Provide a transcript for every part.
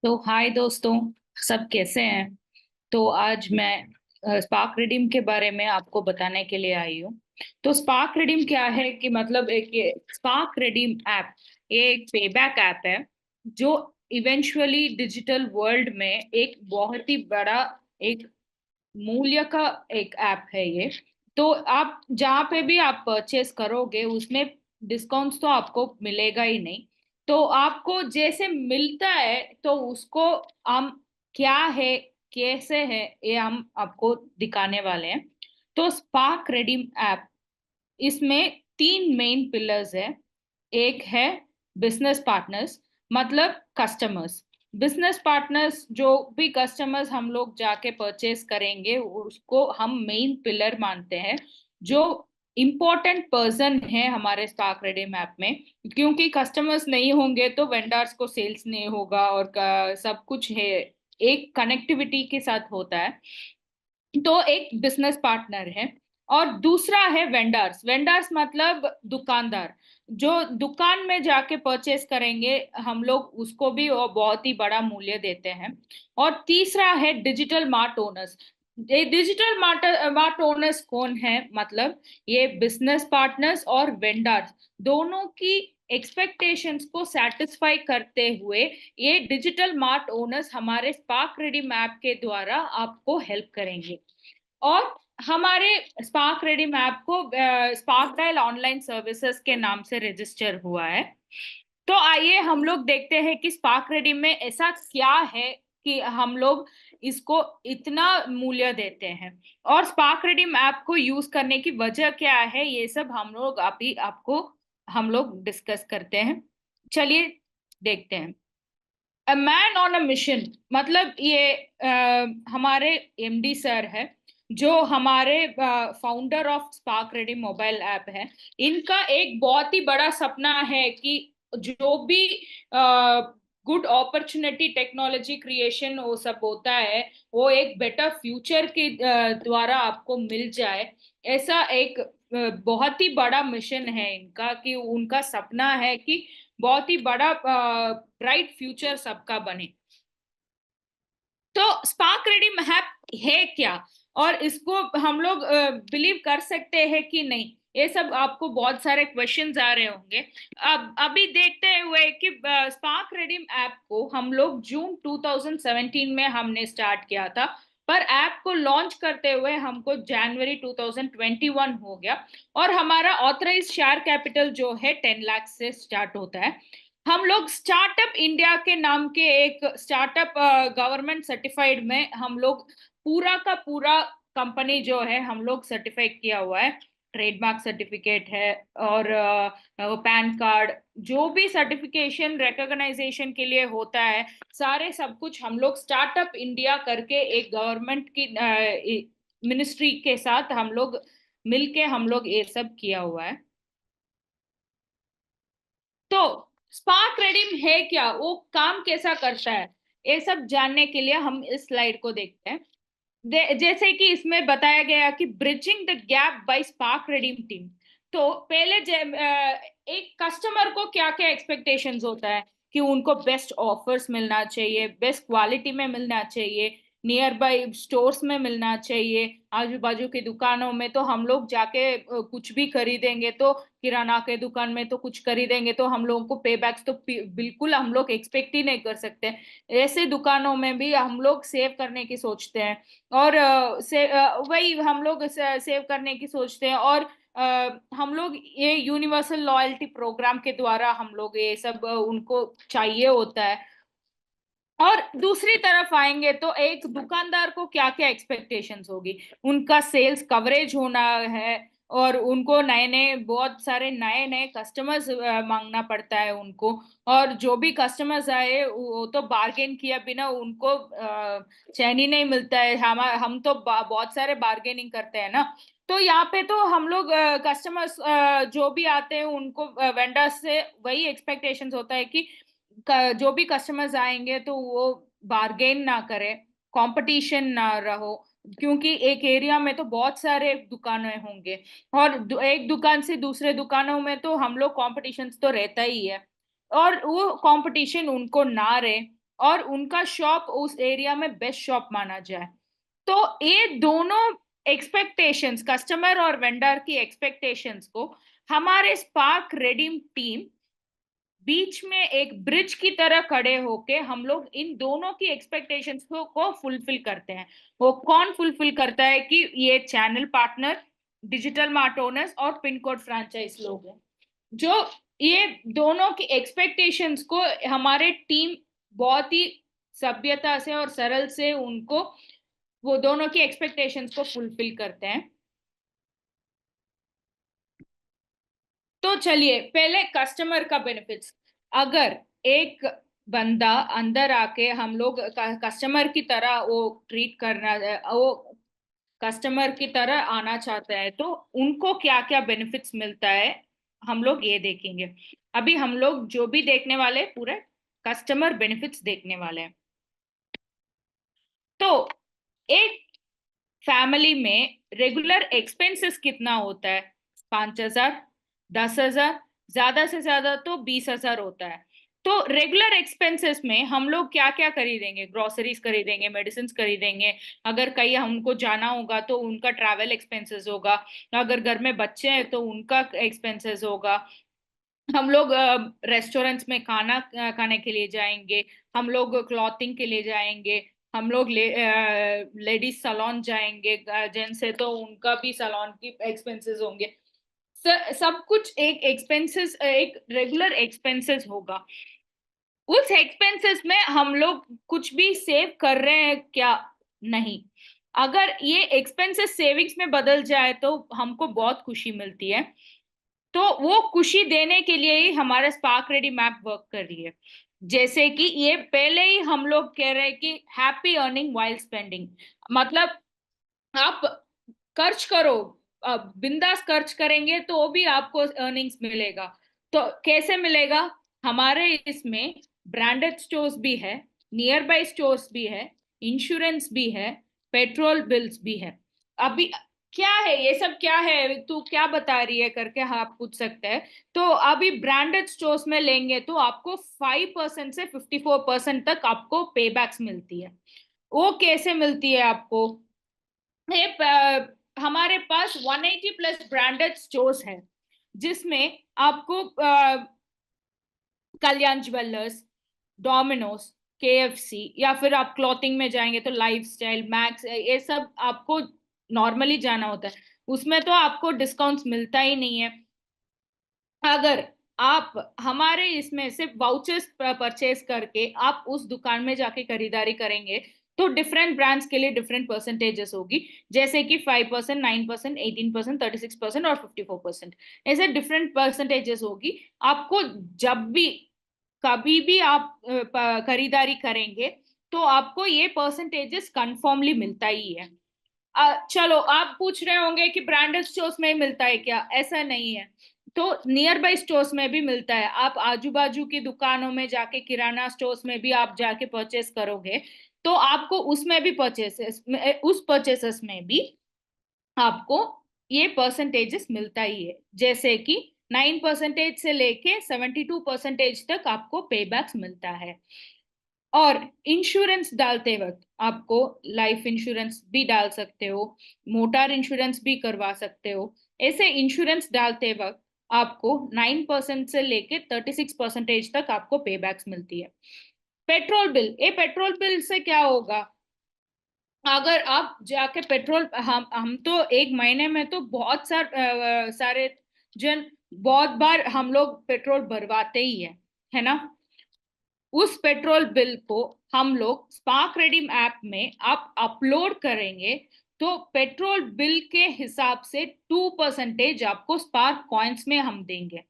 तो हाय दोस्तों, सब कैसे हैं। तो आज मैं स्पार्क रिडीम के बारे में आपको बताने के लिए आई हूँ। तो स्पार्क रिडीम क्या है कि मतलब एक स्पार्क रिडीम ऐप, ये एक पेबैक ऐप है जो इवेंचुअली डिजिटल वर्ल्ड में एक बहुत ही बड़ा एक मूल्य का एक ऐप है ये। तो आप जहाँ पे भी आप परचेस करोगे उसमें डिस्काउंट्स तो आपको मिलेगा ही नहीं। तो आपको जैसे मिलता है तो उसको हम क्या है, कैसे है, ये हम आपको दिखाने वाले हैं। तो स्पार्क रिडीम ऐप, इसमें तीन मेन पिलर्स है। एक है बिजनेस पार्टनर्स, मतलब कस्टमर्स। बिजनेस पार्टनर्स, जो भी कस्टमर्स हम लोग जाके परचेस करेंगे उसको हम मेन पिलर मानते हैं, जो इम्पोर्टेंट पर्सन है हमारे स्पार्क रिडीम ऐप में। क्योंकि कस्टमर्स नहीं होंगे तो वेंडर्स को सेल्स नहीं होगा और सब कुछ है, एक कनेक्टिविटी के साथ होता है। तो एक बिजनेस पार्टनर है। और दूसरा है वेंडर्स। वेंडर्स मतलब दुकानदार, जो दुकान में जाके परचेस करेंगे हम लोग उसको भी वो बहुत ही बड़ा मूल्य देते हैं। और तीसरा है डिजिटल मार्ट ओनर्स। ये डिजिटल मार्ट मार्ट ओनर्स कौन है, मतलब ये बिजनेस पार्टनर्स और वेंडर्स दोनों की एक्सपेक्टेशंस को सेटिस्फाई करते हुए ये डिजिटल मार्ट ओनर्स हमारे स्पार्क रिडीम ऐप के द्वारा आपको हेल्प करेंगे। और हमारे स्पार्क रिडीम ऐप को स्पार्क डायल ऑनलाइन सर्विसेज के नाम से रजिस्टर हुआ है। तो आइए हम लोग देखते हैं कि स्पार्क रिडीम में ऐसा क्या है कि हम लोग इसको इतना मूल्य देते हैं। और स्पार्क रिडीम ऐप को यूज करने की वजह क्या है, ये सब हम लोग अभी आपको हम लोग डिस्कस करते हैं। चलिए देखते हैं। A man on a mission, मतलब ये हमारे एमडी सर है, जो हमारे founder of spark ready mobile app है। इनका एक बहुत ही बड़ा सपना है कि जो भी गुड अपॉर्चुनिटी टेक्नोलॉजी क्रिएशन वो सब होता है, वो एक बेटर फ्यूचर के द्वारा आपको मिल जाए। ऐसा एक बहुत ही बड़ा मिशन है इनका, कि उनका सपना है कि बहुत ही बड़ा ब्राइट फ्यूचर सबका बने। तो स्पार्क रेडी ऐप है क्या, और इसको हम लोग बिलीव कर सकते हैं कि नहीं, ये सब आपको बहुत सारे क्वेश्चंस आ रहे होंगे। अब अभी देखते हुए कि स्पार्क रेडीम ऐप को हम लोग जून 2017 में हमने स्टार्ट किया था, पर ऐप को लॉन्च करते हुए हमको जनवरी 2021 हो गया। और हमारा ऑथराइज शेयर कैपिटल जो है 10 लाख से स्टार्ट होता है। हम लोग स्टार्टअप इंडिया के नाम के एक स्टार्टअप गवर्नमेंट सर्टिफाइड में हम लोग पूरा का पूरा कंपनी जो है हम लोग सर्टिफाई किया हुआ है। ट्रेडमार्क सर्टिफिकेट है, और पैन कार्ड, जो भी सर्टिफिकेशन रिकॉग्नाइजेशन के लिए होता है, सारे सब कुछ हम लोग स्टार्टअप इंडिया करके एक गवर्नमेंट की मिनिस्ट्री के साथ हम लोग मिलके हम लोग ये सब किया हुआ है। तो स्पार्क रेडिम है क्या, वो काम कैसा करता है, ये सब जानने के लिए हम इस स्लाइड को देखते हैं। जैसे कि इसमें बताया गया कि bridging the gap bye spark redeem team. तो पहले एक कस्टमर को क्या क्या एक्सपेक्टेशंस होता है, कि उनको बेस्ट ऑफर्स मिलना चाहिए, बेस्ट क्वालिटी में मिलना चाहिए, नियर बाय स्टोर्स में मिलना चाहिए, आजू बाजू की दुकानों में तो हम लोग जाके कुछ भी खरीदेंगे, तो किराना के दुकान में तो कुछ खरीदेंगे तो हम लोगों को पे बैक्स तो बिल्कुल हम लोग एक्सपेक्ट ही नहीं कर सकते। ऐसे दुकानों में भी हम लोग सेव करने की सोचते हैं। और वही हम लोग सेव करने की सोचते हैं। और हम लोग ये यूनिवर्सल लॉयल्टी प्रोग्राम के द्वारा हम लोग ये सब उनको चाहिए होता है। और दूसरी तरफ आएंगे तो एक दुकानदार को क्या क्या एक्सपेक्टेशंस होगी, उनका सेल्स कवरेज होना है, और उनको नए नए बहुत सारे नए नए कस्टमर्स मांगना पड़ता है उनको। और जो भी कस्टमर्स आए वो तो बार्गेन किया बिना उनको चैन ही नहीं मिलता है। हम तो बहुत सारे बार्गेनिंग करते हैं ना। तो यहाँ पे तो हम लोग कस्टमर्स जो भी आते हैं उनको वेंडर्स से वही एक्सपेक्टेशंस होता है कि जो भी कस्टमर्स आएंगे तो वो बार्गेन ना करे, कंपटीशन ना रहो। क्योंकि एक एरिया में तो बहुत सारे दुकानें होंगे, और एक दुकान से दूसरे दुकानों में तो हम लोग कंपटीशन तो रहता ही है। और वो कंपटीशन उनको ना रहे, और उनका शॉप उस एरिया में बेस्ट शॉप माना जाए। तो ये दोनों एक्सपेक्टेशंस, कस्टमर और वेंडर की एक्सपेक्टेशंस को हमारे स्पार्क रिडीम टीम बीच में एक ब्रिज की तरह खड़े होके हम लोग इन दोनों की एक्सपेक्टेशंस को फुलफिल करते हैं। वो कौन फुलफिल करता है कि ये channel partner, digital mart owners और पिन कोड फ्रेंचाइज लोग हैं, जो ये दोनों की एक्सपेक्टेशंस को हमारे टीम बहुत ही सभ्यता से और सरल से उनको, वो दोनों की एक्सपेक्टेशंस को फुलफिल करते हैं। तो चलिए पहले कस्टमर का बेनिफिट्स। अगर एक बंदा अंदर आके हम लोग कस्टमर की तरह वो ट्रीट करना, वो कस्टमर की तरह आना चाहता है, तो उनको क्या क्या बेनिफिट्स मिलता है हम लोग ये देखेंगे। अभी हम लोग जो भी देखने वाले पूरे कस्टमर बेनिफिट्स देखने वाले हैं। तो एक फैमिली में रेगुलर एक्सपेंसेस कितना होता है? 5,000, 10,000, ज्यादा से ज्यादा तो 20,000 होता है। तो रेगुलर एक्सपेंसेस में हम लोग क्या क्या खरीदेंगे? ग्रोसरीज खरीदेंगे, मेडिसिन खरीदेंगे, अगर कहीं हमको जाना होगा तो उनका ट्रैवल एक्सपेंसेस होगा, अगर घर में बच्चे हैं तो उनका एक्सपेंसेस होगा, हम लोग रेस्टोरेंट्स में खाना खाने के लिए जाएंगे, हम लोग क्लॉथिंग के लिए जाएंगे, हम लोग लेडीज सलोन जाएंगे, जेंट्स है तो उनका भी सलोन की एक्सपेंसेस होंगे। सब कुछ एक एक्सपेंसेस, एक रेगुलर एक्सपेंसेस होगा। उस एक्सपेंसेस में हम लोग कुछ भी सेव कर रहे हैं क्या? नहीं। अगर ये एक्सपेंसेस सेविंग्स में बदल जाए तो हमको बहुत खुशी मिलती है। तो वो खुशी देने के लिए ही हमारा स्पार्क रेडी मैप वर्क कर रही है। जैसे कि ये पहले ही हम लोग कह रहे हैं कि हैप्पी अर्निंग वाइल स्पेंडिंग, मतलब आप खर्च करो, बिंदास खर्च करेंगे तो भी आपको अर्निंग्स मिलेगा। तो कैसे मिलेगा? हमारे इसमें ब्रांडेड स्टोर्स भी है, नियर बाय स्टोर्स भी है, इंश्योरेंस भी है, पेट्रोल बिल्स भी है। अभी क्या है ये सब, क्या है तू क्या बता रही है करके आप पूछ सकते हैं। तो अभी ब्रांडेड स्टोर्स में लेंगे तो आपको 5% से 54% तक आपको पे बैक्स मिलती है। वो कैसे मिलती है आपको? ये हमारे पास 180 प्लस ब्रांडेड स्टोर्स है, जिसमें आपको कल्याण ज्वेलर्स, डोमिनोज, केएफसी, या फिर आप क्लॉथिंग में जाएंगे तो लाइफस्टाइल, मैक्स, ये सब आपको नॉर्मली जाना होता है, उसमें तो आपको डिस्काउंट्स मिलता ही नहीं है। अगर आप हमारे इसमें सिर्फ वाउचर्स परचेज करके आप उस दुकान में जाके खरीदारी करेंगे तो डिफरेंट ब्रांड्स के लिए डिफरेंट परसेंटेजेस होगी, जैसे कि 5%, 9%, 18%, 36% और 54%, ऐसे डिफरेंट परसेंटेजेस होगी। आपको जब भी कभी भी आप खरीदारी करेंगे तो आपको ये परसेंटेजेस कंफर्मली मिलता ही है। चलो आप पूछ रहे होंगे कि ब्रांडेड स्टोर्स में ही मिलता है क्या? ऐसा नहीं है। तो नियर बाय स्टोर्स में भी मिलता है। आप आजू बाजू की दुकानों में जाके, किराना स्टोर्स में भी आप जाके परचेस करोगे तो आपको उसमें भी परचेसेस, उस परचेसेस में भी आपको ये परसेंटेजेस मिलता ही है, जैसे कि 9% से लेके 72% तक आपको पेबैक्स मिलता है। और इंश्योरेंस डालते वक्त आपको लाइफ इंश्योरेंस भी डाल सकते हो, मोटर इंश्योरेंस भी करवा सकते हो। ऐसे इंश्योरेंस डालते वक्त आपको 9% से लेके 36% तक आपको पे बैक्स मिलती है। पेट्रोल बिल, ये पेट्रोल बिल से क्या होगा? अगर आप जाके पेट्रोल, हम तो एक महीने में तो बहुत सारे जन, बहुत बार हम लोग पेट्रोल भरवाते ही है ना? उस पेट्रोल बिल को हम लोग स्पार्क रिडीम ऐप में आप अपलोड करेंगे तो पेट्रोल बिल के हिसाब से 2% आपको स्पार्क कॉइन्स में हम देंगे।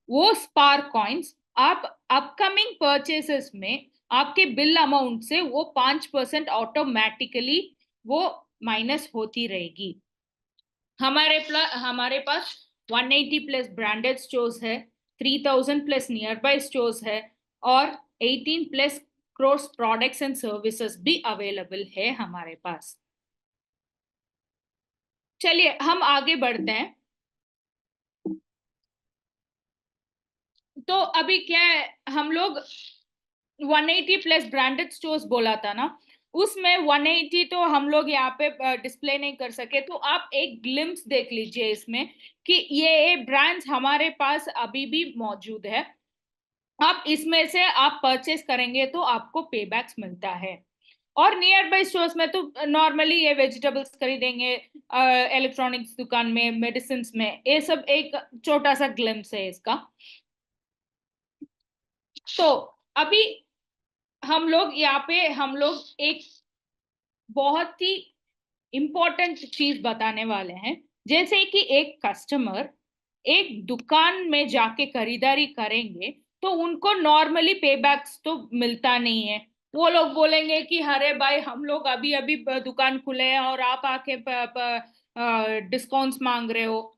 वो स्पार्क कॉइन्स आप अपकमिंग परचेसेस में आपके बिल अमाउंट से वो 5% ऑटोमेटिकली वो माइनस होती रहेगी। हमारे पास 180 प्लस ब्रांडेड स्टोर्स है, 3,000 प्लस नियर बाय स्टोर्स है, और 18 plus cross products and services भी अवेलेबल है हमारे पास। चलिए हम आगे बढ़ते हैं। तो अभी क्या है, हम लोग 180 प्लस ब्रांडेड स्टोर्स बोला था ना, उसमें 180 तो हम लोग यहाँ पे डिस्प्ले नहीं कर सके, तो आप एक ग्लिम्स देख लीजिए इसमें कि ये ब्रांड्स हमारे पास अभी भी मौजूद है। आप इसमें से आप परचेस करेंगे तो आपको पे बैक्स मिलता है। और नियर बाई स्टोर्स में तो नॉर्मली ये वेजिटेबल्स खरीदेंगे, इलेक्ट्रॉनिक्स दुकान में, मेडिसिन में, ये सब एक छोटा सा ग्लिम्स है इसका। तो अभी हम लोग एक बहुत ही इंपॉर्टेंट चीज बताने वाले हैं। जैसे कि एक कस्टमर एक दुकान में जाके खरीदारी करेंगे तो उनको नॉर्मली पे बैक्स तो मिलता नहीं है। वो लोग बोलेंगे कि अरे भाई हम लोग अभी अभी दुकान खुले हैं और आप आके डिस्काउंट्स मांग रहे हो।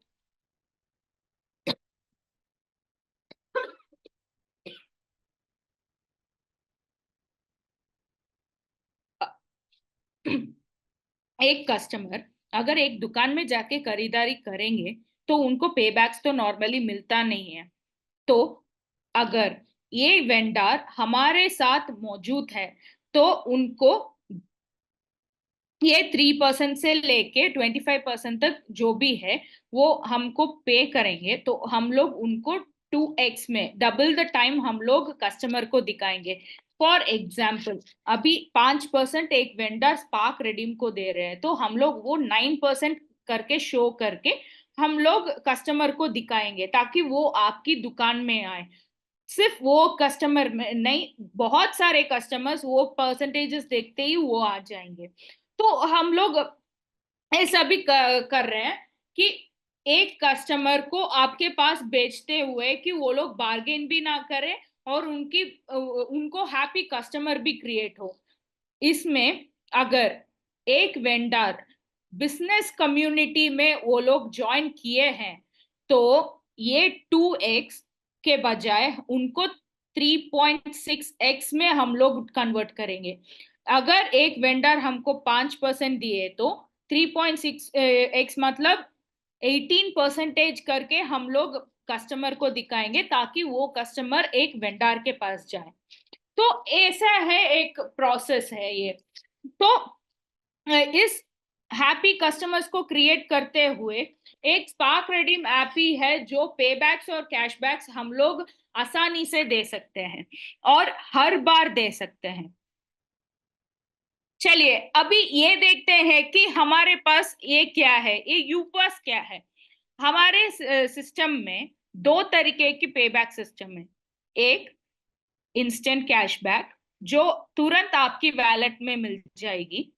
एक कस्टमर अगर एक दुकान में जाके खरीदारी करेंगे तो उनको पे बैक्स तो नॉर्मली मिलता नहीं है। तो अगर ये वेंडर हमारे साथ मौजूद है तो उनको ये 3% से लेके 25% तक जो भी है वो हमको पे करेंगे, तो हम लोग उनको 2x में डबल द टाइम हम लोग कस्टमर को दिखाएंगे। फॉर एग्जाम्पल अभी 5% एक वेंडर स्पार्क रिडीम को दे रहे हैं, तो हम लोग वो 9% करके शो करके हम लोग कस्टमर को दिखाएंगे ताकि वो आपकी दुकान में आए। सिर्फ वो कस्टमर में नहीं, बहुत सारे कस्टमर्स वो परसेंटेजेस देखते ही वो आ जाएंगे। तो हम लोग ऐसा भी कर रहे हैं कि एक कस्टमर को आपके पास बेचते हुए कि वो लोग बार्गेन भी ना करें और उनको हैप्पी कस्टमर भी क्रिएट हो। इसमें अगर एक वेंडर बिजनेस कम्युनिटी में वो लोग ज्वाइन किए हैं तो ये 2x के बजाय उनको 3.6x में हम लोग कन्वर्ट करेंगे। अगर एक वेंडर हमको 5% दिए तो 3.6x मतलब 18% करके हम लोग कस्टमर को दिखाएंगे ताकि वो कस्टमर एक वेंडर के पास जाए। तो ऐसा है, एक प्रोसेस है ये। तो इस हैप्पी कस्टमर्स को क्रिएट करते हुए एक स्पार्क रिडीम ऐप ही है जो पे बैक्स और कैशबैक्स हम लोग आसानी से दे सकते हैं और हर बार दे सकते हैं। चलिए अभी ये देखते हैं कि हमारे पास ये क्या है, ये यूपास क्या है। हमारे सिस्टम में दो तरीके की पे बैक सिस्टम है। एक इंस्टेंट कैशबैक जो तुरंत आपकी वैलेट में मिल जाएगी।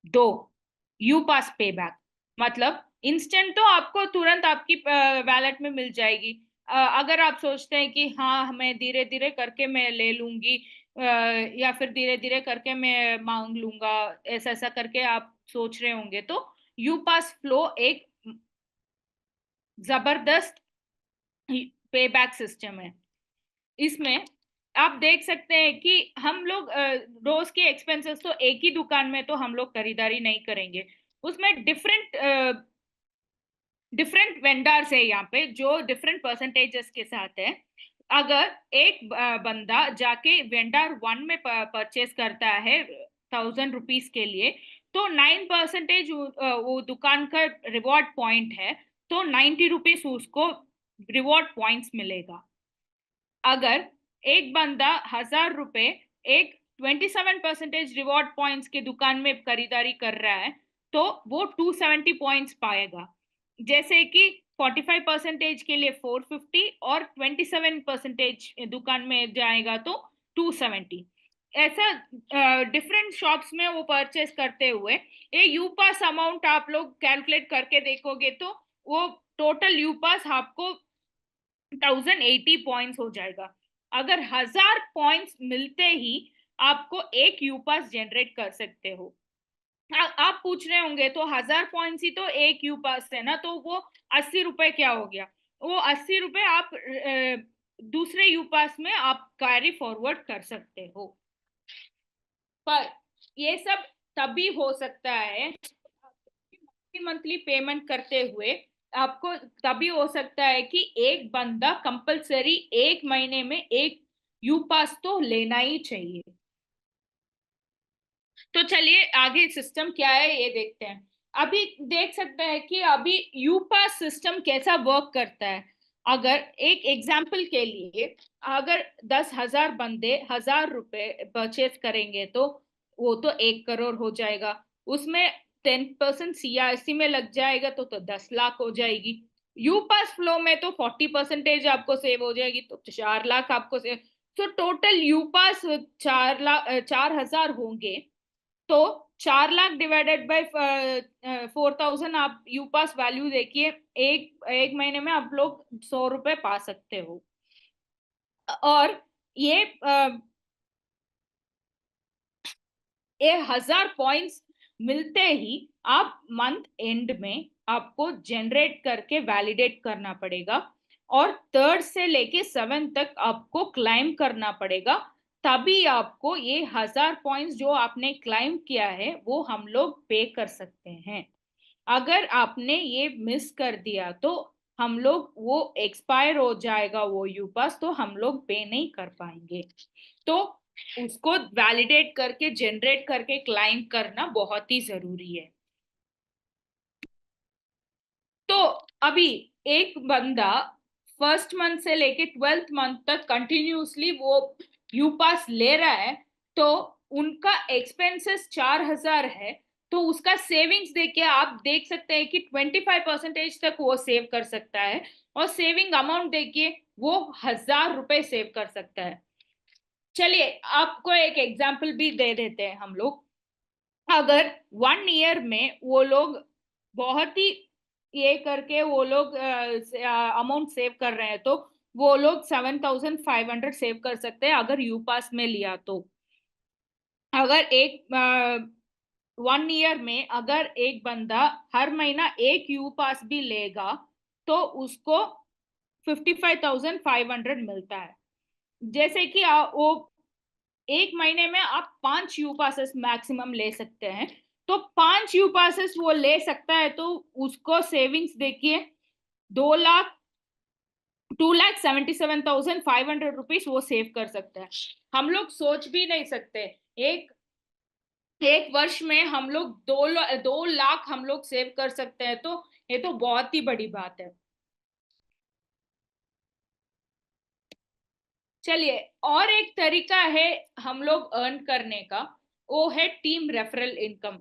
दो यू पास पे बैक मतलब इंस्टेंट तो आपको तुरंत आपकी वैलेट में मिल जाएगी। अगर आप सोचते हैं कि हाँ मैं धीरे धीरे करके मैं ले लूंगी, या फिर धीरे धीरे करके मैं मांग लूंगा, ऐसा ऐसा करके आप सोच रहे होंगे, तो यू पास फ्लो एक जबरदस्त पे बैक सिस्टम है। इसमें आप देख सकते हैं कि हम लोग रोज के एक्सपेंसेस तो एक ही दुकान में तो हम लोग खरीदारी नहीं करेंगे। उसमें डिफरेंट डिफरेंट वेंडर्स है यहाँ पे जो डिफरेंट परसेंटेजेस के साथ है। अगर एक बंदा जाके वेंडर वन में परचेस करता है 1000 रुपीज के लिए, तो 9% वो दुकान का रिवॉर्ड पॉइंट है, तो 90 रुपीज उसको रिवॉर्ड पॉइंट्स मिलेगा। अगर एक बंदा 1000 रुपए एक 27% रिवॉर्ड पॉइंट्स के दुकान में खरीदारी कर रहा है तो वो 270 पॉइंट्स पाएगा। जैसे कि 45% के लिए 450 और 27% दुकान में जाएगा तो 270। ऐसा डिफरेंट शॉप्स में वो परचेस करते हुए ये यू पास अमाउंट आप लोग कैलकुलेट करके देखोगे तो वो टोटल यू पास आपको 1080 पॉइंट्स हो जाएगा। अगर 1000 पॉइंट्स मिलते ही आपको एक यू पास जनरेट कर सकते हो। आप पूछ रहे होंगे तो 1000 पॉइंट्स ही तो एक यू पास है ना, तो वो 80 रुपए क्या हो गया। वो 80 रुपए आप दूसरे यू पास में आप कैरी फॉरवर्ड कर सकते हो। पर ये सब तभी हो सकता है मंथली पेमेंट करते हुए। आपको तभी हो सकता है कि एक बंदा कंपलसरी एक महीने में एक यू पास तो लेना ही चाहिए। तो चलिए आगे सिस्टम क्या है ये देखते हैं। अभी देख सकते हैं कि अभी यू पास सिस्टम कैसा वर्क करता है। अगर एक एग्जाम्पल के लिए, अगर 10,000 बंदे 1,000 रुपए परचेज करेंगे तो वो तो 1 करोड़ हो जाएगा। उसमें 10% सीआरसी में लग जाएगा तो 10 लाख हो जाएगी। यू पास फ्लो में तो 40% आपको सेव हो जाएगी, तो 4 लाख आपको सेव। तो टोटल यू पास 4 लाख 4,000 होंगे। तो 4 लाख डिवाइडेड बाय 4,000 आप यू पास वैल्यू देखिए। एक एक महीने में आप लोग 100 रुपए पा सकते हो। और ये 1,000 पॉइंट्स मिलते ही आप मंथ एंड में आपको जनरेट करके वैलिडेट करना पड़ेगा, और 3rd से लेके 7th तक आपको क्लाइम करना पड़ेगा। तभी आपको ये 1,000 पॉइंट्स जो आपने क्लाइम किया है वो हम लोग पे कर सकते हैं। अगर आपने ये मिस कर दिया तो हम लोग वो एक्सपायर हो जाएगा वो यू पास, तो हम लोग पे नहीं कर पाएंगे। तो उसको वैलिडेट करके जनरेट करके क्लाइम करना बहुत ही जरूरी है। तो अभी एक बंदा 1st मंथ से लेके 12th मंथ तक कंटिन्यूसली वो यू पास ले रहा है, तो उनका एक्सपेंसेस 4,000 है। तो उसका सेविंग्स देखिए, आप देख सकते हैं कि 25% तक वो सेव कर सकता है। और सेविंग अमाउंट देखिए, वो 1,000 रुपए सेव कर सकता है। चलिए आपको एक एग्जाम्पल भी दे देते हैं हम लोग। अगर 1 ईयर में वो लोग बहुत ही ये करके वो लोग अमाउंट सेव कर रहे हैं, तो वो लोग 7,500 सेव कर सकते हैं अगर यू पास में लिया तो। अगर एक 1 ईयर में अगर एक बंदा हर महीना एक यू पास भी लेगा तो उसको 55,500 मिलता है। जैसे कि वो एक महीने में आप 5 यू पासेस मैक्सिमम ले सकते हैं। तो 5 यू पासेस वो ले सकता है, तो उसको सेविंग्स देखिए, 2 लाख 2,77,500 रुपीज वो सेव कर सकता है। हम लोग सोच भी नहीं सकते, एक एक वर्ष में हम लोग 2 लाख हम लोग सेव कर सकते हैं, तो ये तो बहुत ही बड़ी बात है। चलिए और एक तरीका है हम लोग अर्न करने का, वो है टीम रेफरल इनकम।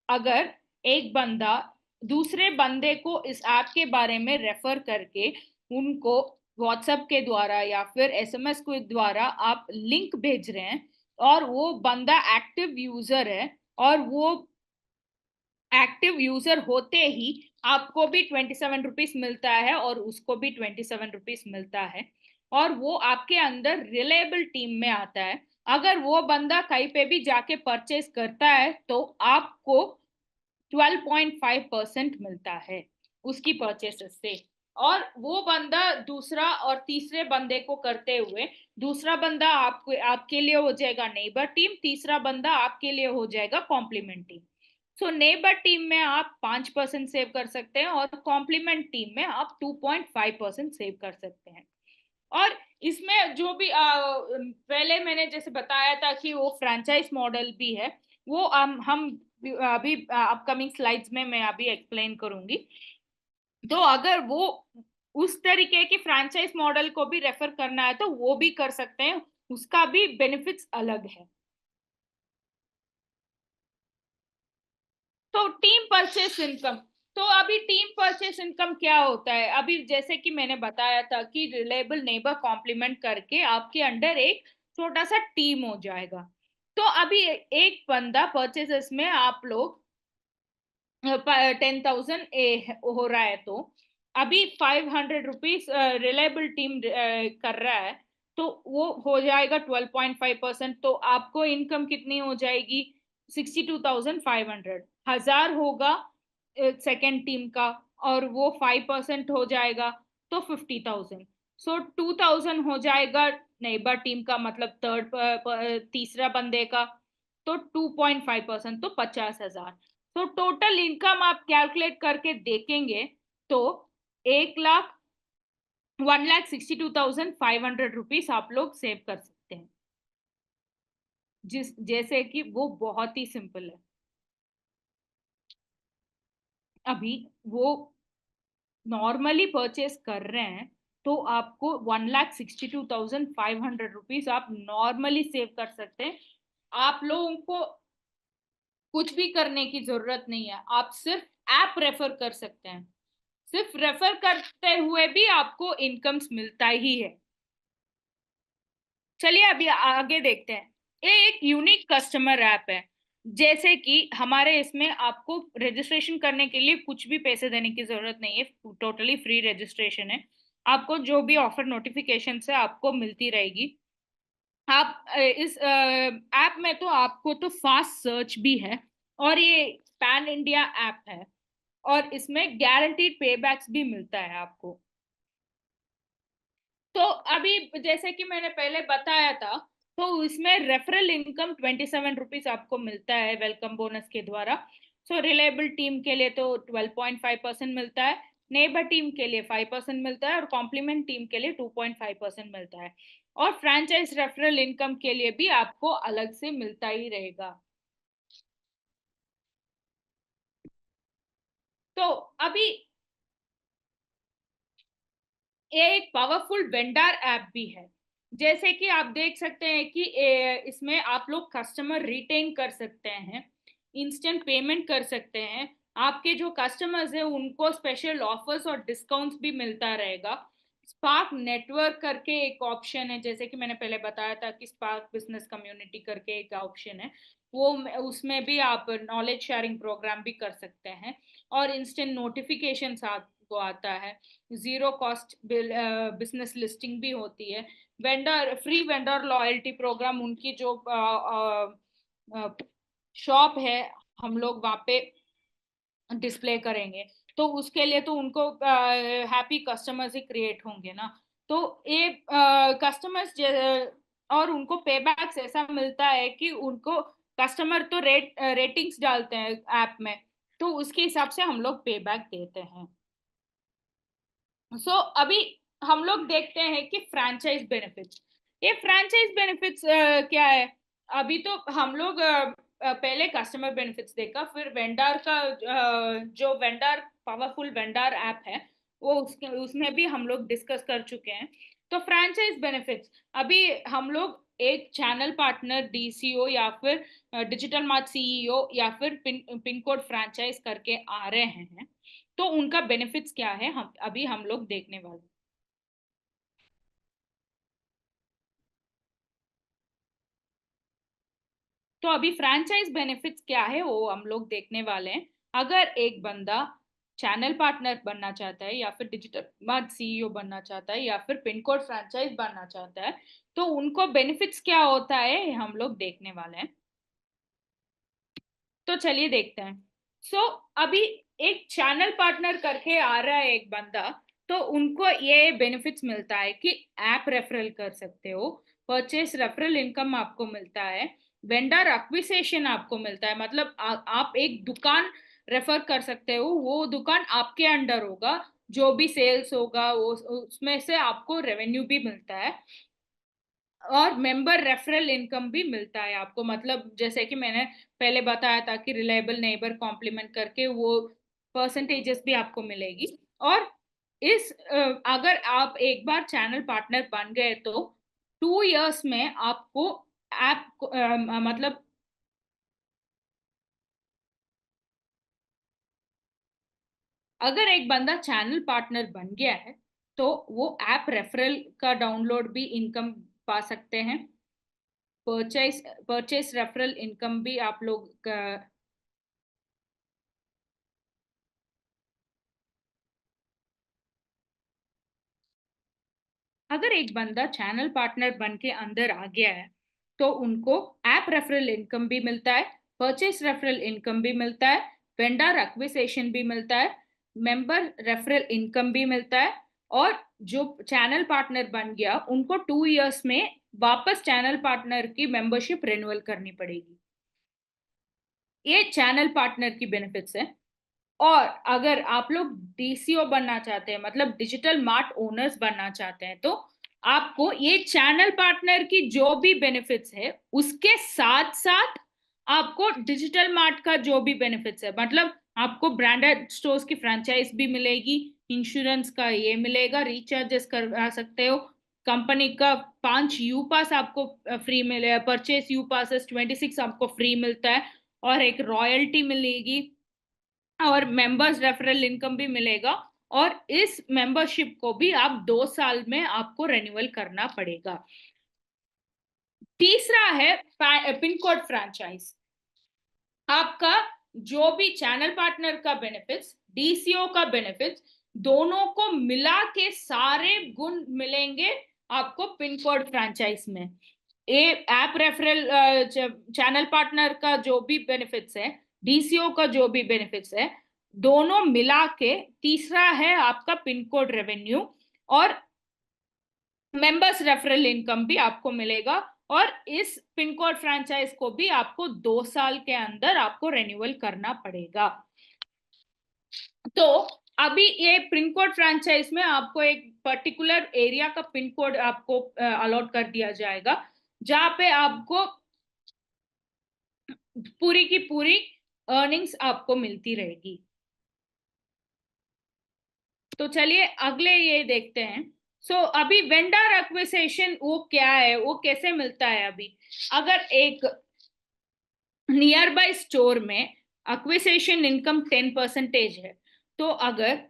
अगर एक बंदा दूसरे बंदे को इस ऐप के बारे में रेफर करके उनको व्हाट्सएप के द्वारा या फिर एसएमएस के द्वारा आप लिंक भेज रहे हैं, और वो बंदा एक्टिव यूजर है, और वो एक्टिव यूजर होते ही आपको भी 27 रुपीज मिलता है और उसको भी 27 रुपीज मिलता है, और वो आपके अंदर रिलायबल टीम में आता है। अगर वो बंदा कहीं पे भी जाके परचेज करता है तो आपको 12.5% मिलता है उसकी परचेसेस से। और वो बंदा दूसरा और तीसरे बंदे को करते हुए, दूसरा बंदा आपको आपके लिए हो जाएगा नेबर टीम, तीसरा बंदा आपके लिए हो जाएगा कॉम्प्लीमेंट टीम। सो नेबर टीम में आप 5% सेव कर सकते हैं, और कॉम्प्लीमेंट टीम में आप 2.5% सेव कर सकते हैं। और इसमें जो भी पहले मैंने जैसे बताया था कि वो फ्रेंचाइज मॉडल भी है, वो हम अभी अपकमिंग स्लाइड्स में मैं अभी एक्सप्लेन करूंगी। तो अगर वो उस तरीके की फ्रेंचाइज मॉडल को भी रेफर करना है तो वो भी कर सकते हैं, उसका भी बेनिफिट्स अलग है। तो टीम परचेस इनकम, तो अभी टीम परचेस इनकम क्या होता है। अभी जैसे कि मैंने बताया था कि रिलायबल नेबर कॉम्प्लीमेंट करके आपके अंडर एक छोटा सा टीम हो जाएगा। तो अभी एक बंदा परचेसेस में आप लोग 10,000 हो रहा है, तो अभी 500 रुपीज रिलायबल टीम कर रहा है, तो वो हो जाएगा 12.5%। तो आपको इनकम कितनी हो जाएगी, 62,500। 1,000 होगा सेकेंड टीम का, और वो 5% हो जाएगा तो 50,000। सो 2,000 हो जाएगा नेबर टीम का, मतलब तीसरा बंदे का, तो 2.5% तो 50,000। तो टोटल इनकम आप कैलकुलेट करके देखेंगे तो 1 लाख 1,62,500 आप लोग सेव कर सकते हैं, जैसे कि वो बहुत ही सिंपल है। अभी वो नॉर्मली परचेस कर रहे हैं तो आपको 1,62,500 आप नॉर्मली सेव कर सकते हैं। आप लोगों को कुछ भी करने की जरूरत नहीं है, आप सिर्फ ऐप रेफर कर सकते हैं। सिर्फ रेफर करते हुए भी आपको इनकम्स मिलता ही है। चलिए अभी आगे देखते हैं। ये एक यूनिक कस्टमर ऐप है, जैसे कि हमारे इसमें आपको रजिस्ट्रेशन करने के लिए कुछ भी पैसे देने की जरूरत नहीं है, टोटली फ्री रजिस्ट्रेशन है। आपको जो भी ऑफर नोटिफिकेशन है आपको मिलती रहेगी। आप इस ऐप में तो आपको तो फास्ट सर्च भी है, और ये पैन इंडिया ऐप है, और इसमें गारंटीड पेबैक्स भी मिलता है आपको। तो अभी जैसे कि मैंने पहले बताया था, तो इसमें रेफरल इनकम 27 रुपीज आपको मिलता है वेलकम बोनस के द्वारा। सो रिलायबल टीम के लिए तो 12.5% मिलता है, नेबर टीम के लिए 5% मिलता है, और कॉम्प्लीमेंट टीम के लिए 2.5% मिलता है। और फ्रेंचाइज रेफरल इनकम के लिए भी आपको अलग से मिलता ही रहेगा। तो अभी ये एक पावरफुल वेंडर ऐप भी है, जैसे कि आप देख सकते हैं कि इसमें आप लोग कस्टमर रिटेन कर सकते हैं, इंस्टेंट पेमेंट कर सकते हैं, आपके जो कस्टमर्स हैं उनको स्पेशल ऑफर्स और डिस्काउंट्स भी मिलता रहेगा। स्पार्क नेटवर्क करके एक ऑप्शन है, जैसे कि मैंने पहले बताया था कि स्पार्क बिजनेस कम्युनिटी करके एक ऑप्शन है, वो उसमें भी आप नॉलेज शेयरिंग प्रोग्राम भी कर सकते हैं, और इंस्टेंट नोटिफिकेशन आपको आता है। जीरो कॉस्ट बिजनेस लिस्टिंग भी होती है। Vendor free vendor loyalty programme, उनकी जो शॉप है हम लोग वहाँ पे डिस्प्ले करेंगे, तो उसके लिए तो उनको हैप्पी कस्टमर्स ही क्रिएट होंगे ना। तो ये कस्टमर्स और उनको पेबैक्स ऐसा मिलता है कि उनको कस्टमर तो रेटिंग्स डालते हैं ऐप में, तो उसके हिसाब से हम लोग पेबैक देते हैं। अभी हम लोग देखते हैं कि फ्रैंचाइज बेनिफिट्स, ये फ्रैंचाइज बेनिफिट्स क्या है। अभी तो हम लोग पहले कस्टमर बेनिफिट्स देखा, फिर वेंडर का जो वेंडर पावरफुल वेंडर ऐप है वो उसमें भी हम लोग डिस्कस कर चुके हैं। तो फ्रैंचाइज बेनिफिट्स, अभी हम लोग एक चैनल पार्टनर डीसीओ या फिर डिजिटल मार्ट सीईओ या फिर पिन कोड फ्रैंचाइज करके आ रहे हैं, तो उनका बेनिफिट्स क्या है हम अभी हम लोग देखने वाले हैं। तो अभी फ्रैंचाइज बेनिफिट्स क्या है वो हम लोग देखने वाले हैं। अगर एक बंदा चैनल पार्टनर बनना चाहता है, या फिर डिजिटल मार्ट सीईओ बनना चाहता है, या फिर पिन कोड फ्रैंचाइज बनना चाहता है, तो उनको बेनिफिट्स क्या होता है हम लोग देखने वाले हैं। तो चलिए देखते हैं। अभी एक चैनल पार्टनर करके आ रहा है एक बंदा, तो उनको ये बेनिफिट्स मिलता है कि ऐप रेफरल कर सकते हो, परचेस रेफरल इनकम आपको मिलता है, वेंडर एक्विजिशन आपको मिलता है, मतलब आप एक दुकान रेफर कर सकते हो, वो दुकान आपके अंडर होगा, जो भी सेल्स होगा वो उसमें से आपको रेवेन्यू भी मिलता है। और मेंबर रेफरल इनकम भी मिलता है आपको, मतलब जैसे कि मैंने पहले बताया था कि रिलायबल नेबर कॉम्प्लीमेंट करके वो परसेंटेजेस भी आपको मिलेगी। और अगर आप एक बार चैनल पार्टनर बन गए तो 2 इयर्स में आपको ऐप मतलब अगर एक बंदा चैनल पार्टनर बन गया है तो वो ऐप रेफरल का डाउनलोड भी इनकम पा सकते हैं, परचेस परचेस रेफरल इनकम भी आप लोग अगर एक बंदा चैनल पार्टनर बन के अंदर आ गया है तो उनको ऐप रेफरल इनकम भी मिलता है, परचेस रेफरल इनकम भी मिलता है, वेंडर एक्विजिशन भी मिलता है, मेंबर रेफरल इनकम भी मिलता है। और जो चैनल पार्टनर बन गया उनको 2 इयर्स में वापस चैनल पार्टनर की मेंबरशिप रिन्यूअल करनी पड़ेगी। ये चैनल पार्टनर की बेनिफिट्स है। और अगर आप लोग डीसीओ बनना चाहते हैं, मतलब डिजिटल मार्ट ओनर्स बनना चाहते हैं, तो आपको ये चैनल पार्टनर की जो भी बेनिफिट्स है उसके साथ साथ आपको डिजिटल मार्ट का जो भी बेनिफिट्स है, मतलब आपको ब्रांडेड स्टोर्स की फ्रेंचाइज भी मिलेगी, इंश्योरेंस का ये मिलेगा, रिचार्जेस करवा सकते हो, कंपनी का 5 यू पास आपको फ्री मिले, परचेस यू पासेस 26 आपको फ्री मिलता है, और एक रॉयल्टी मिलेगी, और मेंबर्स रेफरल इनकम भी मिलेगा, और इस मेंबरशिप को भी आप 2 साल में आपको रेन्यूअल करना पड़ेगा। तीसरा है पिन कोड फ्रैंचाइज। आपका जो भी चैनल पार्टनर का बेनिफिट्स, डीसीओ का बेनिफिट्स, दोनों को मिला के सारे गुण मिलेंगे आपको पिन कोड फ्रैंचाइज में। ऐप रेफरल चैनल पार्टनर का जो भी बेनिफिट्स है, डीसीओ का जो भी बेनिफिट्स है, दोनों मिला के तीसरा है आपका पिन कोड रेवेन्यू, और मेंबर्स रेफरल इनकम भी आपको मिलेगा, और इस पिन कोड फ्रैंचाइज को भी आपको 2 साल के अंदर आपको रेन्यूअल करना पड़ेगा। तो अभी ये पिन कोड फ्रैंचाइज में आपको एक पर्टिकुलर एरिया का पिन कोड आपको अलॉट कर दिया जाएगा, जहां पे आपको पूरी की पूरी अर्निंग्स आपको मिलती रहेगी। तो चलिए अगले ये देखते हैं। अभी वेंडर एक्विजिशन वो क्या है, वो कैसे मिलता है। अभी अगर एक नियर बाय स्टोर में एक्विजिशन इनकम 10% है, तो अगर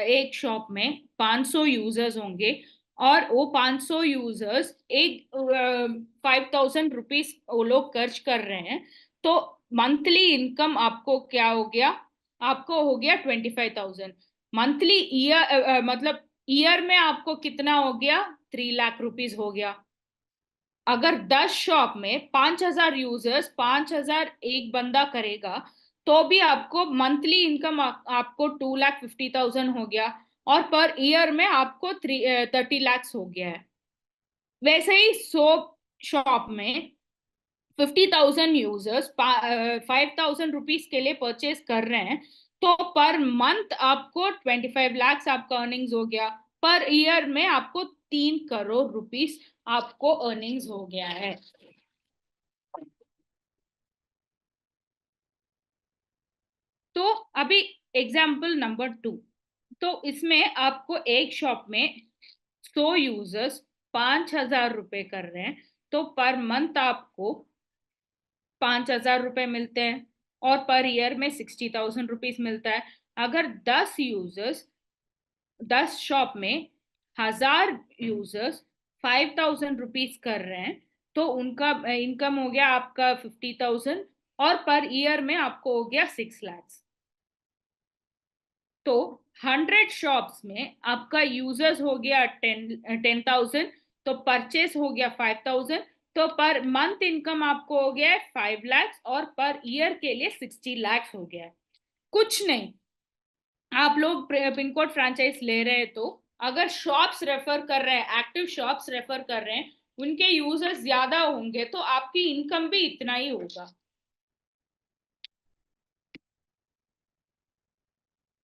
एक शॉप में 500 यूजर्स होंगे, और वो 500 यूजर्स एक 5,000 रुपीज वो लोग खर्च कर रहे हैं, तो मंथली इनकम आपको क्या हो गया, आपको हो गया 25,000 मंथली। ईयर मतलब ईयर में आपको कितना हो गया, 3 लाख रुपीज हो गया। अगर 10 शॉप में 5,000 यूजर्स, 5,000 एक बंदा करेगा, तो भी आपको मंथली इनकम आपको 2,50,000 हो गया, और पर ईयर में आपको 30 लाख हो गया है। वैसे ही 100 शॉप में 50,000 यूजर्स 5,000 रुपीज के लिए परचेज कर रहे हैं, तो पर मंथ आपको 25 लाख आपका अर्निंग्स हो गया, पर ईयर में आपको 3 करोड़ रुपीज आपको अर्निंग्स हो गया है। तो अभी एग्जाम्पल नंबर 2, तो इसमें आपको एक शॉप में 100 यूजर्स 5,000 रुपए कर रहे हैं, तो पर मंथ आपको 5,000 रुपए मिलते हैं, और पर ईयर में 60,000 रुपीज मिलता है। अगर 10 यूजर्स, 10 शॉप में 1,000 यूजर्स 5,000 रुपीज कर रहे हैं, तो उनका इनकम हो गया आपका 50,000, और पर ईयर में आपको हो गया 6 लाख। तो 100 शॉप्स में आपका यूजर्स हो गया 10,000, तो परचेस हो गया 5,000, तो पर मंथ इनकम आपको हो गया है 5 लाख, और पर ईयर के लिए 60 लाख हो गया है। कुछ नहीं, आप लोग पिन कोड फ्रेंचाइज ले रहे हैं, तो अगर शॉप्स रेफर कर रहे हैं, एक्टिव शॉप्स रेफर कर रहे हैं, उनके यूजर्स ज्यादा होंगे, तो आपकी इनकम भी इतना ही होगा।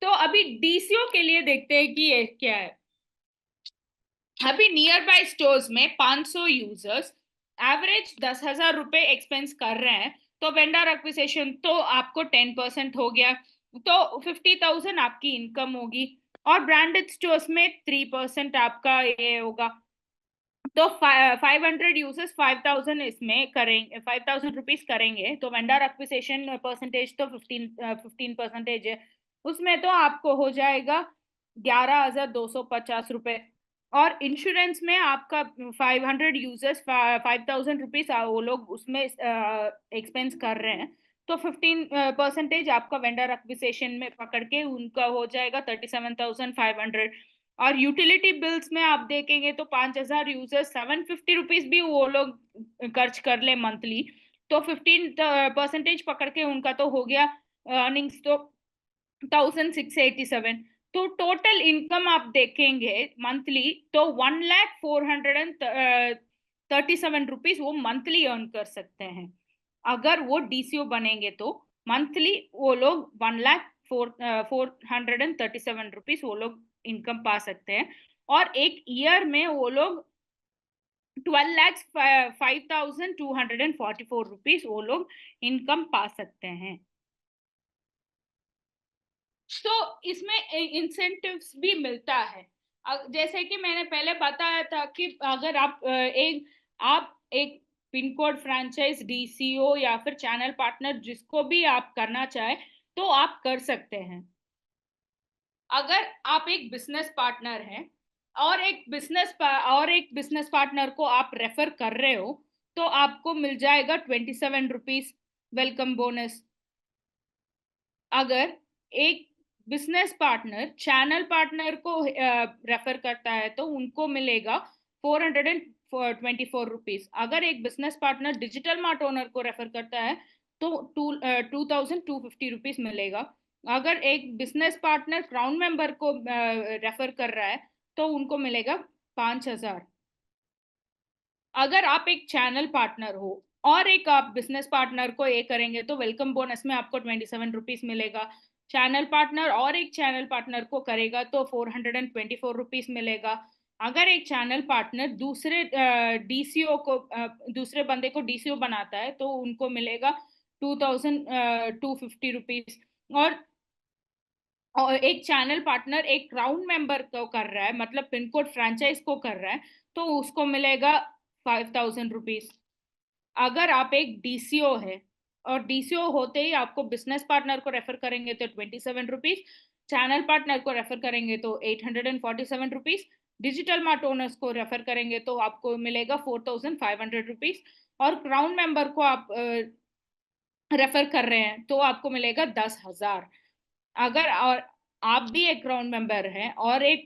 तो अभी डीसीओ के लिए देखते हैं कि ये क्या है। अभी नियर बाय स्टोर्स में 500 यूजर्स एवरेज 10,000 रुपए एक्सपेंस कर रहे हैं, तो वेंडर एक्विजिशन तो आपको 10% हो गया, तो 50,000 आपकी इनकम होगी, और ब्रांडेड स्टोर्स में 3% आपका ये होगा, तो 500 यूजर्स 5,000 इसमें करेंगे, 5,000 रुपीज करेंगे, तो वेंडर एक्विजिशन परसेंटेज तो 15% है, उसमें तो आपको हो जाएगा 11,250 रुपए। और इंश्योरेंस में आपका 500 यूजर्स 5,000 रुपीज वो लोग उसमें एक्सपेंस कर रहे हैं, तो 15% आपका वेंडर एक्विजिशन में पकड़ के उनका हो जाएगा 37,500। और यूटिलिटी बिल्स में आप देखेंगे तो 5,000 यूजर्स 750 रुपीज भी वो लोग खर्च कर ले मंथली, तो 15% पकड़ के उनका तो हो गया अर्निंग्स तो 1,687। तो टोटल इनकम आप देखेंगे मंथली, तो 1,437 रुपीज वो मंथली अर्न कर सकते हैं, अगर वो डीसीओ बनेंगे तो। मंथली वो लोग 1,437 रुपीज वो लोग इनकम पा सकते हैं, और एक ईयर में वो लोग 12,05,244 रुपीज वो लोग इनकम पा सकते हैं। तो इसमें इंसेंटिव्स भी मिलता है। जैसे कि मैंने पहले बताया था कि अगर आप एक पिन कोड फ्रेंचाइज डीसीओ या फिर चैनल पार्टनर जिसको भी आप करना चाहे तो आप कर सकते हैं। अगर आप एक बिजनेस पार्टनर हैं और एक बिजनेस पार्टनर को आप रेफर कर रहे हो तो आपको मिल जाएगा 27 रुपीज वेलकम बोनस। अगर एक बिजनेस पार्टनर चैनल पार्टनर को रेफर करता है तो उनको मिलेगा 424 रुपीज। अगर एक business partner digital mart owner को रेफर करता है तो 2,250 रुपीज मिलेगा। अगर एक बिजनेस पार्टनर क्राउन मेंबर को रेफर कर रहा है तो उनको मिलेगा 5,000। अगर आप एक चैनल पार्टनर हो और एक आप बिजनेस पार्टनर को ये करेंगे तो वेलकम बोनस में आपको 27 रुपीज मिलेगा। चैनल पार्टनर और एक चैनल पार्टनर को करेगा तो 424 रुपीज मिलेगा। अगर एक चैनल पार्टनर दूसरे बंदे को डीसीओ बनाता है तो उनको मिलेगा 2,250 रुपीज। और एक चैनल पार्टनर एक क्राउन मेंबर को कर रहा है, मतलब पिन कोड फ्रेंचाइज को कर रहा है, तो उसको मिलेगा 5,000 रुपीज। अगर आप एक डीसीओ है और डीसीओ होते ही आपको बिजनेस पार्टनर को रेफर करेंगे तो 27 रुपीज, चैनल पार्टनर को रेफर करेंगे तो 847 रुपीज, डिजिटल मार्ट ओनर्स को रेफर करेंगे तो आपको मिलेगा 4,500 रुपीज, और क्राउन मेंबर को आप रेफर कर रहे हैं तो आपको मिलेगा 10,000। अगर और आप भी एक क्राउन मेंबर हैं और एक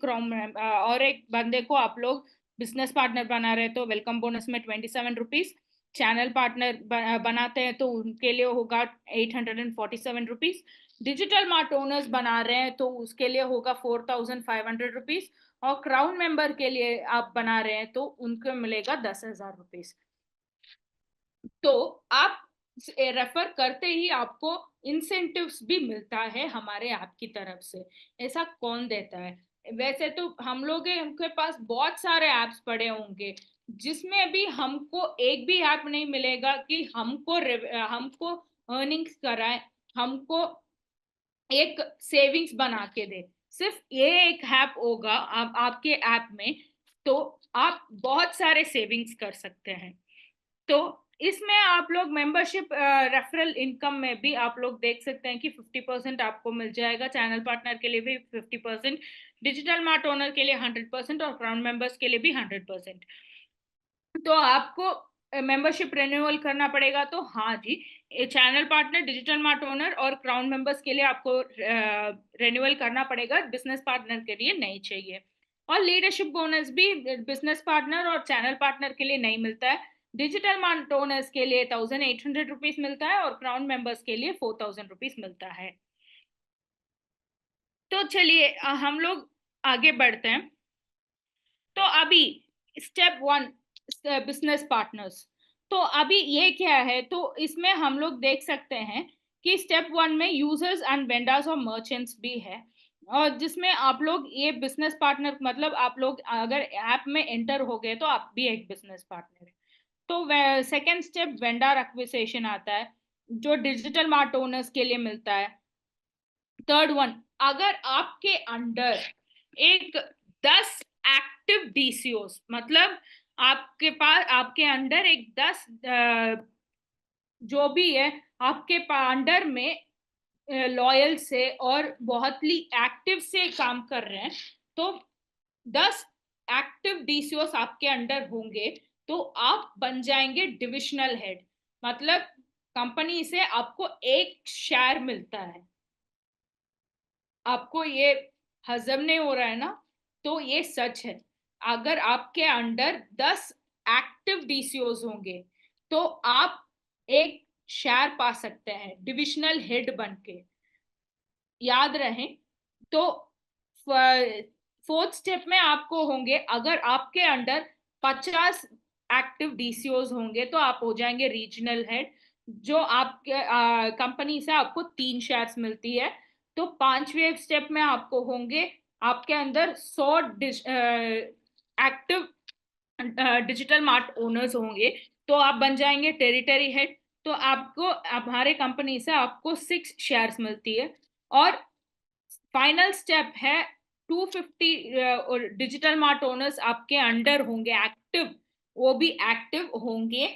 बंदे को आप लोग बिजनेस पार्टनर बना रहे हैं तो वेलकम बोनस में 27 रुपीज, चैनल पार्टनर बनाते हैं तो उनके लिए होगा 847 रुपीज, डिजिटल मार्ट ओनर्स बना रहे हैं तो उसके लिए होगा 4,500 रुपीज, और क्राउन मेंबर के लिए आप बना रहे हैं तो उनको मिलेगा 10,000 रुपीज। तो आप रेफर करते ही आपको इंसेंटिव्स भी मिलता है हमारे ऐप की तरफ से। ऐसा कौन देता है? वैसे तो हम लोग के पास बहुत सारे ऐप्स पड़े होंगे जिसमें भी हमको एक भी ऐप नहीं मिलेगा कि हमको अर्निंग्स कराए, हमको एक सेविंग्स बना के दे। सिर्फ ये एक ऐप होगा आपके ऐप में तो आप बहुत सारे सेविंग्स कर सकते हैं। तो इसमें आप लोग मेंबरशिप रेफरल इनकम में भी आप लोग देख सकते हैं कि 50% आपको मिल जाएगा, चैनल पार्टनर के लिए भी 50%, डिजिटल मार्ट ओनर के लिए 100% और क्राउन मेंबर्स के लिए भी 100%। तो आपको मेंबरशिप रिन्यूअल करना पड़ेगा तो हाँ जी, channel partner, digital mart owner और क्राउन मेंबर्स के लिए आपको रिन्यूअल करना पड़ेगा, बिजनेस पार्टनर के लिए नहीं चाहिए। और लीडरशिप बोनस भी बिजनेस पार्टनर और चैनल पार्टनर के लिए नहीं मिलता है। डिजिटल मार्ट ओनर्स के लिए 1,800 रुपीज मिलता है और क्राउन मेंबर्स के लिए 4,000 रुपीज मिलता है। तो चलिए हम लोग आगे बढ़ते हैं। तो अभी स्टेप 1 बिजनेस पार्टनर्स। तो अभी ये क्या है, तो इसमें हम लोग देख सकते हैं कि स्टेप 1 में यूजर्स एंड वेंडर्स और मर्चेंट्स भी है, और जिसमें आप लोग ये बिजनेस पार्टनर मतलब आप लोग अगर ऐप में एंटर हो गए तो आप भी एक बिजनेस पार्टनर है। तो सेकेंड स्टेप वेंडर एक्विजिशन आता है जो डिजिटल मार्ट ओनर्स के लिए मिलता है। थर्ड वन, अगर आपके अंडर एक 10 एक्टिव डीसीओस, मतलब आपके पास आपके अंडर एक 10 जो भी है आपके अंडर में लॉयल से और बहुत ही एक्टिव से काम कर रहे हैं, तो 10 एक्टिव डीसीओस आपके अंडर होंगे तो आप बन जाएंगे डिविजनल हेड। मतलब कंपनी से आपको एक शेयर मिलता है। आपको ये हजम नहीं हो रहा है ना, तो ये सच है। अगर आपके अंडर 10 एक्टिव डीसीओज होंगे तो आप एक शेयर पा सकते हैं डिविजनल हेड बन के, याद रहे। तो फोर्थ स्टेप में आपको होंगे, अगर आपके अंडर 50 एक्टिव डीसीओज होंगे तो आप हो जाएंगे रीजनल हेड। जो आपके कंपनी से आपको 3 शेयर्स मिलती है। तो 5वें स्टेप में आपको होंगे आपके अंदर 100 एक्टिव डिजिटल मार्ट ओनर्स होंगे। तो आप बन जाएंगे टेरिटरी हेड। तो आपको हमारे कंपनी से आपको 6 शेयर्स मिलती है। और फाइनल स्टेप है 250 डिजिटल मार्ट ओनर्स आपके अंडर होंगे एक्टिव, वो भी एक्टिव होंगे।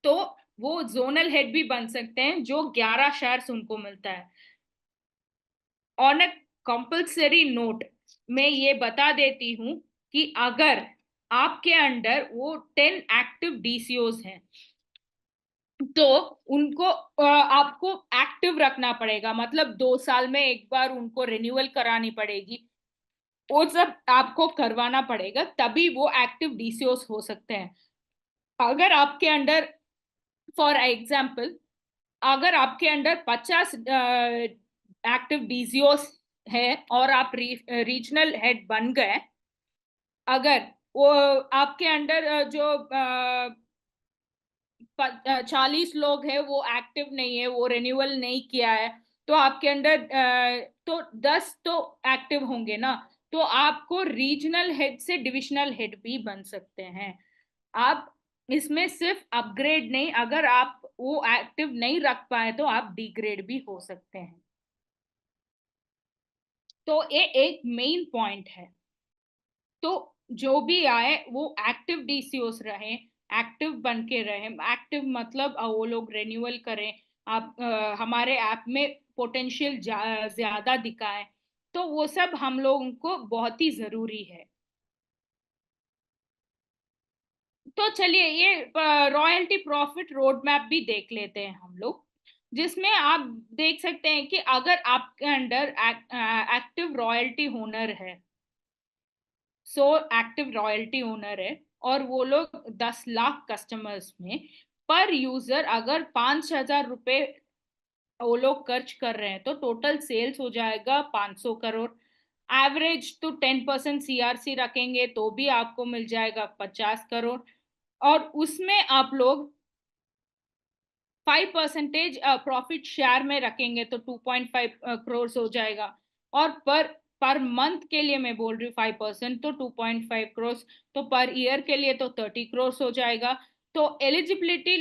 तो वो जोनल हेड भी बन सकते हैं, जो 11 शेयर्स उनको मिलता है। ऑन अ कंपल्सरी नोट मैं ये बता देती हूँ कि अगर आपके अंडर वो 10 एक्टिव DCOs हैं, तो उनको आपको एक्टिव रखना पड़ेगा, मतलब 2 साल में एक बार उनको रिन्यूअल करानी पड़ेगी। वो सब आपको करवाना पड़ेगा, तभी वो एक्टिव DCOs हो सकते हैं। अगर आपके अंडर, फॉर एग्जाम्पल, अगर आपके अंडर 50 एक्टिव DCOs है और आप रीजनल हेड बन गए, अगर वो आपके अंडर जो 40 लोग हैं वो एक्टिव नहीं है, वो रिन्यूअल नहीं किया है, तो आपके अंडर तो 10 तो एक्टिव होंगे ना। तो आपको रीजनल हेड से डिविजनल हेड भी बन सकते हैं आप। इसमें सिर्फ अपग्रेड नहीं, अगर आप वो एक्टिव नहीं रख पाए तो आप डिग्रेड भी हो सकते हैं। तो ये एक मेन पॉइंट है। तो जो भी आए वो एक्टिव DCOs रहे, एक्टिव बन के रहे। एक्टिव मतलब वो लोग रिन्यूअल करें, आप हमारे ऐप में पोटेंशियल ज्यादा दिखाएं। तो वो सब हम लोगों को बहुत ही जरूरी है। तो चलिए ये रॉयल्टी प्रॉफिट रोड मैप भी देख लेते हैं हम लोग, जिसमें आप देख सकते हैं कि अगर आपके अंडर एक्टिव रॉयल्टी ओनर है, सो एक्टिव रॉयल्टी ओनर है, और वो लोग 10 लाख कस्टमर्स में पर यूजर अगर 5,000 रुपए वो लोग खर्च कर रहे हैं, तो टोटल सेल्स हो जाएगा 500 करोड़। एवरेज तो 10% CRC रखेंगे तो भी आपको मिल जाएगा 50 करोड़। और उसमें आप लोग 5% प्रॉफिट शेयर में रखेंगे तो 2.5 करोड़ हो जाएगा। और पर मंथ के लिए मैं बोल रही हूँ 5%, तो 2.5 करोड़। तो पर ईयर के लिए तो 30 करोड़ हो जाएगा। तो एलिजिबिलिटी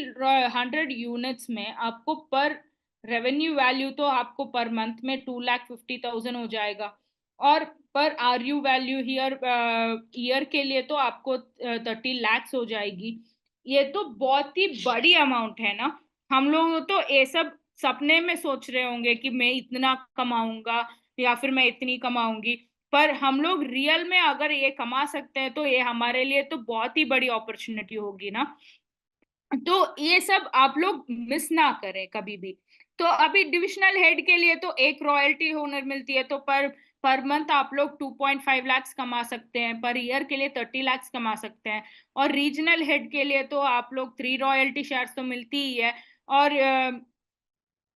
100 यूनिट्स में आपको पर रेवेन्यू वैल्यू तो आपको पर मंथ में 2,50,000 हो जाएगा। और पर RU वैल्यू हियर ईयर के लिए तो आपको 30 लाख हो जाएगी। ये तो बहुत ही बड़ी अमाउंट है ना। हम लोग तो ये सब सपने में सोच रहे होंगे कि मैं इतना कमाऊंगा या फिर मैं इतनी कमाऊंगी, पर हम लोग रियल में अगर ये कमा सकते हैं तो ये हमारे लिए तो बहुत ही बड़ी अपॉर्चुनिटी होगी ना। तो ये सब आप लोग मिस ना करें कभी भी। तो अभी डिविजनल हेड के लिए तो एक रॉयल्टी ओनर मिलती है, तो पर मंथ आप लोग 2.5 लाख कमा सकते हैं, पर ईयर के लिए 30 लाख कमा सकते हैं। और रीजनल हेड के लिए तो आप लोग 3 रॉयल्टी शेयर्स तो मिलती ही है। और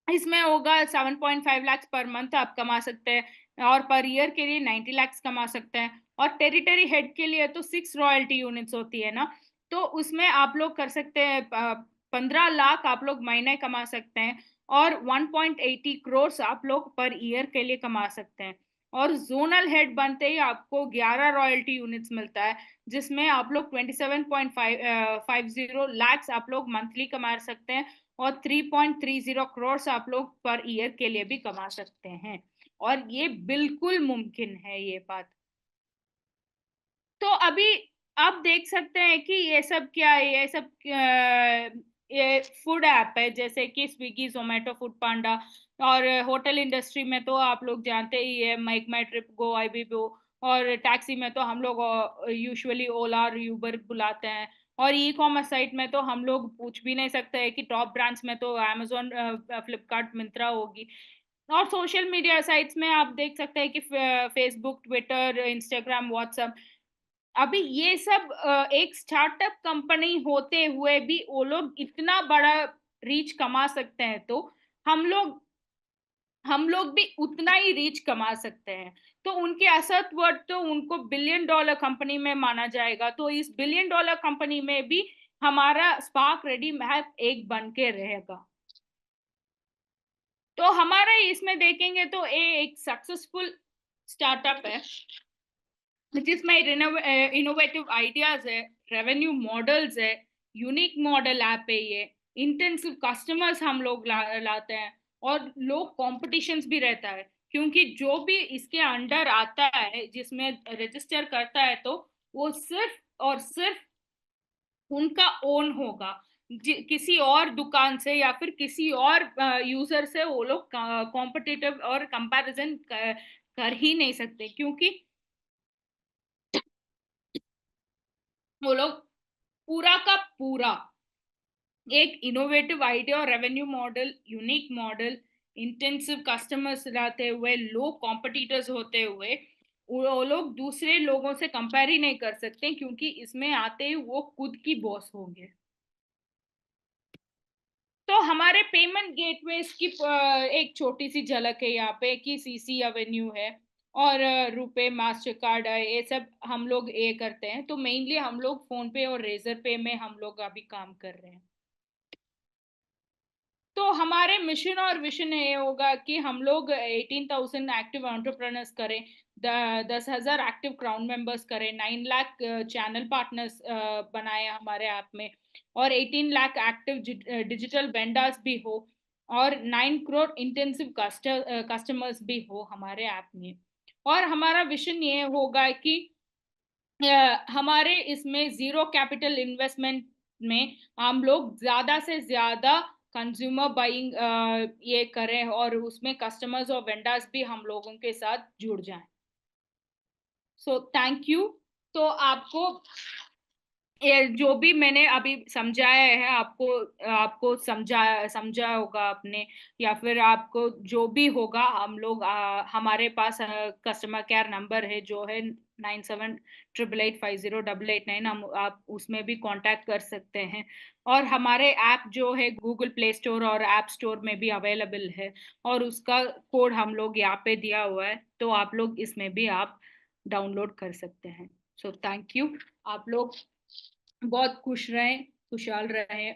इसमें होगा 7.5 लाख पर मंथ आप कमा सकते हैं, और पर ईयर के लिए 90 लाख कमा सकते हैं। और टेरिटरी हेड के लिए तो 6 रॉयल्टी यूनिट्स होती है ना। तो उसमें आप लोग कर सकते हैं 15 लाख आप लोग महीने कमा सकते हैं। और 1.80 करोड़ आप लोग पर ईयर के लिए कमा सकते हैं। और जोनल हेड बनते ही आपको 11 रॉयल्टी यूनिट्स मिलता है, जिसमें आप लोग 27.50 लाख आप लोग मंथली कमा सकते हैं। और 3.30 करोड़ आप लोग पर ईयर के लिए भी कमा सकते हैं। और ये बिल्कुल मुमकिन है ये बात। तो अभी आप देख सकते हैं कि ये सब क्या है, ये सब ये फूड ऐप है, जैसे कि स्विगी, जोमेटो, फूड पांडा। और होटल इंडस्ट्री में तो आप लोग जानते ही है, मेक माई ट्रिप, गो आईबीबो। और टैक्सी में तो हम लोग यूजुअली ओला और यूबर बुलाते हैं। और ई कॉमर्स साइट में तो हम लोग पूछ भी नहीं सकते हैं कि टॉप ब्रांड्स में तो अमेजोन, फ्लिपकार्ट, मिंत्रा होगी। और सोशल मीडिया साइट्स में आप देख सकते हैं कि फेसबुक, ट्विटर, इंस्टाग्राम, व्हाट्सएप। अभी ये सब एक स्टार्टअप कंपनी होते हुए भी वो लोग इतना बड़ा रीच कमा सकते हैं, तो हम लोग हम लोग भी उतना ही रीच कमा सकते हैं। तो उनके असत वर्थ तो उनको $1 बिलियन कंपनी में माना जाएगा। तो इस $1 बिलियन कंपनी में भी हमारा स्पार्क रेडी मैप एक बन के रहेगा। तो हमारा इसमें देखेंगे तो एक सक्सेसफुल स्टार्टअप है जिसमें इनोवेटिव आइडियाज है, रेवेन्यू मॉडल्स है, यूनिक मॉडल ऐप है, ये इंटेंसिव कस्टमर्स हम लोग लाते हैं, और लो कॉम्पिटिशन्स भी रहता है, क्योंकि जो भी इसके अंडर आता है जिसमें रजिस्टर करता है तो वो सिर्फ और सिर्फ उनका ओन होगा। किसी और दुकान से या फिर किसी और यूजर से वो लोग कॉम्पिटिटिव और कंपैरिजन कर ही नहीं सकते, क्योंकि वो लोग पूरा का पूरा एक इनोवेटिव आइडिया और revenue model, unique model, intensive customers लाते हुए, लो कॉम्पिटिटर्स होते हुए वो लोग दूसरे लोगों से कंपेयर ही नहीं कर सकते, क्योंकि इसमें आते ही वो खुद की बॉस होंगे। तो हमारे पेमेंट गेटवेज की एक छोटी सी झलक है यहाँ पे कि सीसी एवेन्यू है और रुपे, मास्टर कार्ड है, ये सब हम लोग ये करते हैं। तो मेनली हम लोग फोन पे और रेजर पे में हम लोग अभी काम कर रहे हैं। तो हमारे मिशन और विजन ये होगा कि हम लोग 18,000 एक्टिव एंटरप्रेन्योर्स करें, 10,000 एक्टिव क्राउन मेंबर्स करें, 9 लाख चैनल पार्टनर्स बनाए हमारे ऐप में, और 18 लाख एक्टिव डिजिटल वेंडर्स भी हो, और 9 करोड़ इंटेंसिव कस्टमर्स भी हो हमारे ऐप में। और हमारा विजन ये होगा कि हमारे इसमें जीरो कैपिटल इन्वेस्टमेंट में हम लोग ज्यादा से ज्यादा कंज्यूमर बाइंग ये करें, और उसमें कस्टमर्स और वेंडर्स भी हम लोगों के साथ जुड़ जाएं। So thank you. तो आपको ये जो भी मैंने अभी समझाया है, आपको आपको समझा होगा आपने, या फिर आपको जो भी होगा, हम लोग हमारे पास कस्टमर केयर नंबर है जो है 9788850889, हम आप उसमें भी कांटेक्ट कर सकते हैं। और हमारे ऐप जो है गूगल प्ले स्टोर और ऐप स्टोर में भी अवेलेबल है, और उसका कोड हम लोग यहाँ पे दिया हुआ है, तो आप लोग इसमें भी आप डाउनलोड कर सकते हैं। So thank you. आप लोग बहुत खुश रहें, खुशहाल रहें।